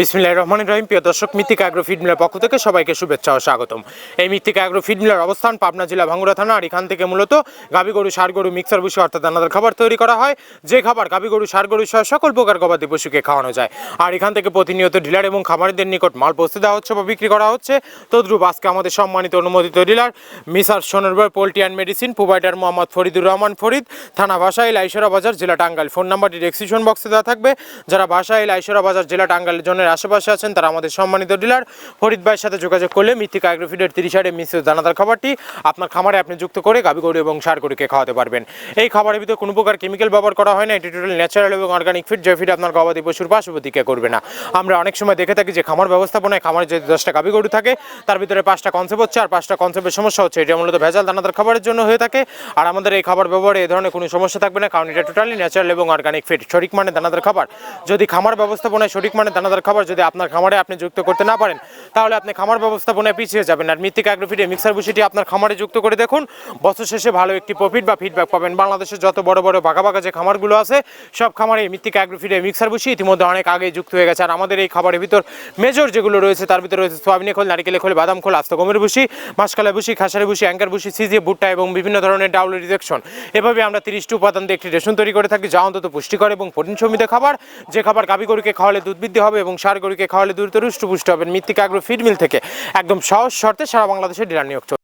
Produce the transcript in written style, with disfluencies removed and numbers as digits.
বিসমিল্লাহির রহমানির রহিম। প্রিয় দর্শক, মৃত্তিকা অ্যাগ্রো ফিড মিলের পক্ষ থেকে সবাইকে শুভেচ্ছা ও স্বাগতম। এই মৃত্তিকা অ্যাগ্রো ফিড মিলের অবস্থান পাবনা জেলা ভাঙ্গুড়া থানা। আর এখান থেকে মূলত গাভী গরু, ষাঁড় গরু, মিক্সার ভুসি অর্থাৎ দানাদার খাবার তৈরি করা হয়, যে খাবার গাভী গরু, ষাঁড় গরু সহ সকল প্রকার গবাদি পশুকে খাওয়ানো যায়। আর এখান থেকে প্রতিনিয়ত ডিলার এবং খামারিদের নিকট মাল পৌঁছে দেওয়া হচ্ছে বা বিক্রি করা হচ্ছে। তদ্রুপ আজকে আমাদের সম্মানিত অনুমোদিত ডিলার মিসার Sonarbar poultry and medicine, provider Mohammad Faridur Rahman Farid, থানা ভাসাইল, আইসরা বাজার, জেলা টাঙ্গাইল। ফোন নাম্বারটি ডেসক্রিপশন বক্সে দেওয়া থাকবে। যারা ভাসাইল, আইসরা বাজার, জেলা টাঙ্গাইল জোনের আশেপাশে আছেন তারা আমাদের সম্মানিত ডিলার ফরিদ ভাইয়ের সাথে যোগাযোগ করলে মৃত্তিকা অ্যাগ্রো ফিডের 30 মিশ্রিত দানাদার খাবারটি আপনার খামারে আপনি যুক্ত করে গাভী গরু এবং ষাঁড় গরুকে খাওয়াতে পারবেন। এই খাবারের ভিতরে কোনো প্রকার কেমিক্যাল ব্যবহার করা হয় না। এটি টোটাল ন্যাচারাল এবং অর্গানিক ফিড, যে ফিড আপনার গবাদি পশুর পার্শ্বপ্রতিক্রিয়া করবে না। আমরা অনেক সময় দেখে থাকি যে খামার ব্যবস্থাপনায় খামারে যদি 10টা গাভী গরু থাকে তার ভিতরে 5টা কনসেপ্ট হচ্ছে, আর 5টা কনসেপ্টের সমস্যা হচ্ছে। এটা মূলত ভেজাল দানাদার খাবারের জন্য হয়ে থাকে। আর আমাদের এই খাবার ব্যবহারে এই ধরনের কোনো সমস্যা থাকবে না, কারণ এটা টোটালি ন্যাচারাল এবং অর্গানিক ফিড, সঠিক মানে দানাদার খাবার। যদি খামার ব্যবস্থাপনায় সঠিক মানে দানাদার খাবার যদি আপনার খামারে আপনি যুক্ত করতে না পারেন তাহলে আপনি খামার ব্যবস্থাপনায় পিছিয়ে যাবেন। আর মৃত্তিকা অ্যাগ্রো ফিডে মিক্সার ভুসিটি আপনার খামারে যুক্ত করে দেখুন, বছর শেষে ভালো একটি প্রফিট বা ফিডব্যাক পাবেন। বাংলাদেশের যত বড় বড় ভাগা যে খামারগুলো আছে সব খামারে মৃত্তিকা অ্যাগ্রো ফিডে মিক্সার ভুসি ইতিমধ্যে অনেক আগে যুক্ত হয়ে গেছে। আর আমাদের এই খাবারের ভিতর মেজর যেগুলো রয়েছে তার ভিতরে রয়েছে সোয়াবিনের খোল, নারিকেলের খোল, বাদাম খোল, আস্ত গমের ভুসি, মাসকালাই ভুসি, খাসারি ভুসি, অ্যাঙ্কার ভুসি, সিজিয়ে, ভুট্টা এবং বিভিন্ন ধরনের ডাউল রিজেকশন। এভাবে আমরা 30টি উপাদান দিয়ে একটি রেশন তৈরি করে থাকি, যা অন্তত পুষ্টিকর এবং প্রোটিন সমৃদ্ধ খাবার। যে খাবার গাভী গরুকে খাওয়ালে দুধ বৃদ্ধি হবে এবং ষাঁড় গরুকে খাওয়ালে দ্রুত হৃষ্টপুষ্ট হবে। মৃত্তিকা অ্যাগ্রো ফিড মিল থেকে একদম সহজ শর্তে সারা বাংলাদেশে ডিলার নিয়োগ চলছে।